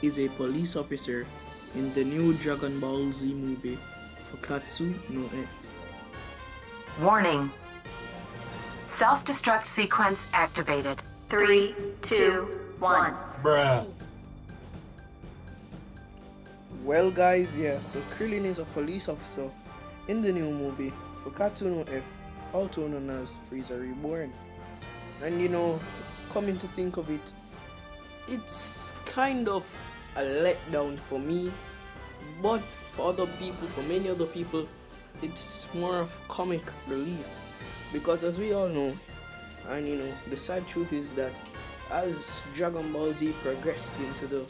is a police officer in the new Dragon Ball Z movie, Fukkatsu no F. Warning. Self-destruct sequence activated. 3, 2, 1. Bruh. Well guys, yeah, so Krillin is a police officer in the new movie Fukkatsu no F, also known as Frieza Reborn. And coming to think of it, it's kind of a letdown for me, but for other people, for many other people, it's more of comic relief. Because as we all know, and the sad truth is that as Dragon Ball Z progressed into the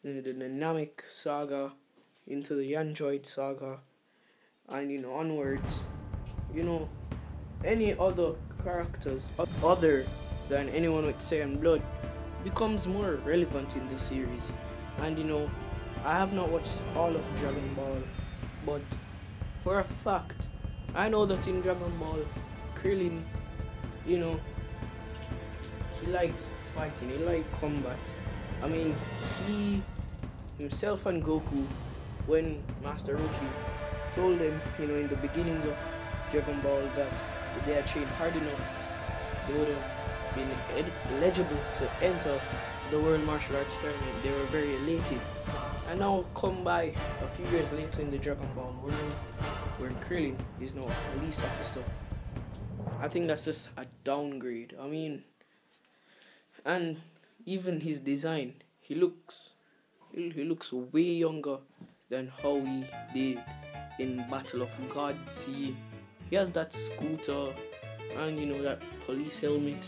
Namek saga, into the Android saga, and onwards, any other characters other than anyone with Saiyan blood becomes more relevant in the series. And I have not watched all of Dragon Ball, but for a fact I know that in Dragon Ball, Krillin, he liked fighting, he liked combat. I mean, he himself and Goku, when Master Roshi told them, in the beginnings of Dragon Ball, that if they had trained hard enough, they would have been eligible to enter the World Martial Arts Tournament. They were very elated. And now come by a few years later in the Dragon Ball world, where Krillin is now a police officer. I think that's just a downgrade. I mean, and even his design, he looks way younger than how he did in Battle of Gods. He has that scooter and that police helmet,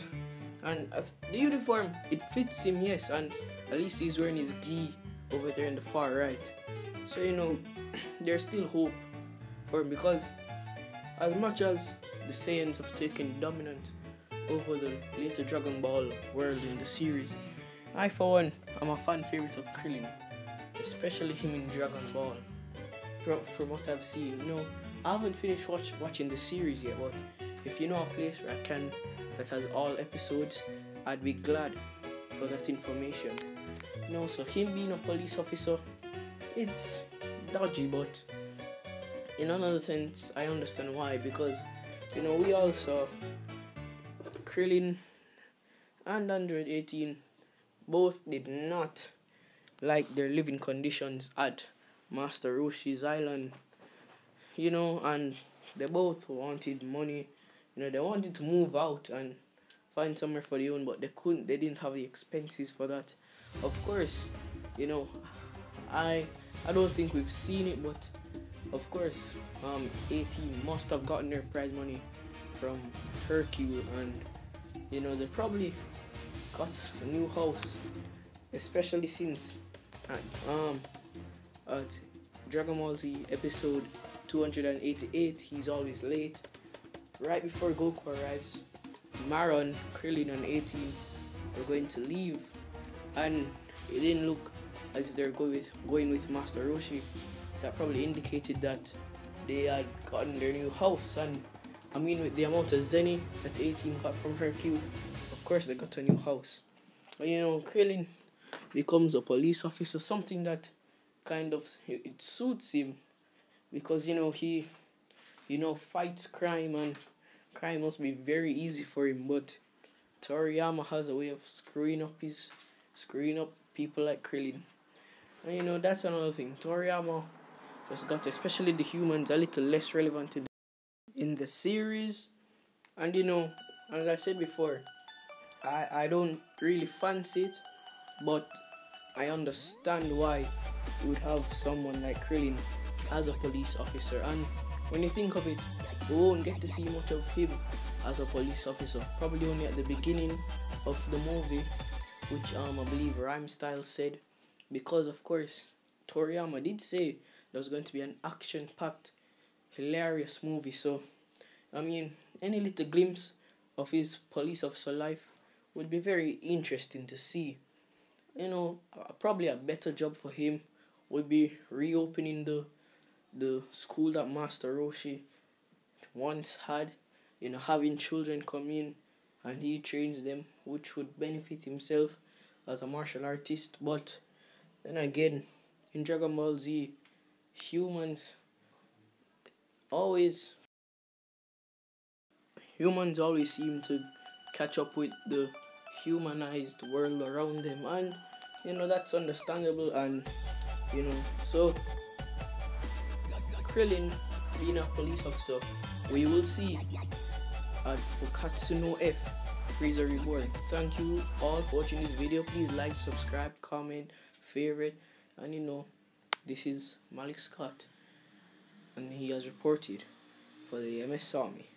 and the uniform, it fits him, yes, and at least he's wearing his gi over there in the far right. So there's still hope for him, because as much as the Saiyans have taken dominance over the later Dragon Ball world in the series, I for one am a fan favorite of Krillin, especially him in Dragon Ball. From what I've seen, I haven't finished watching the series yet, but if you know a place where that has all episodes, I'd be glad for that information. So him being a police officer, it's dodgy, but in another sense, I understand why, because we all saw Krillin and Android 18 both did not like their living conditions at Master Roshi's island, and they both wanted money. They wanted to move out and find somewhere for their own, but they couldn't. They didn't have the expenses for that. Of course, I don't think we've seen it, but of course, 18 must have gotten their prize money from Hercule, and they probably got a new house, especially since at Dragon Ball Z episode 288, he's always late. Right before Goku arrives, Maron, Krillin, and 18 were going to leave, and it didn't look as if they were going with Master Roshi. That probably indicated that they had gotten their new house. And I mean, with the amount of Zenny that 18 got from Hercule, of course they got a new house. But Krillin becomes a police officer, something that kind of it suits him, because he fights crime, and crime must be very easy for him. But Toriyama has a way of screwing up people like Krillin. And that's another thing. Toriyama just got, especially the humans, a little less relevant in the series. And as I said before, I don't really fancy it, but I understand why you would have someone like Krillin as a police officer. And when you think of it, we won't get to see much of him as a police officer, probably only at the beginning of the movie, which I believe Rhyme Style said, because of course Toriyama did say there was going to be an action-packed, hilarious movie. So I mean, any little glimpse of his police officer life would be very interesting to see. Probably a better job for him would be reopening the school that Master Roshi once had, having children come in and he trains them, which would benefit himself as a martial artist. But Then again, in Dragon Ball Z, humans always humans always seem to catch up with the humanized world around them, and that's understandable. And so Krillin being a police officer, we will see at Fukkatsu no F, Frieza Reborn. Thank you all for watching this video. Please like, subscribe, comment, favorite, and this is Malik Scott, and he has reported for the MS Army.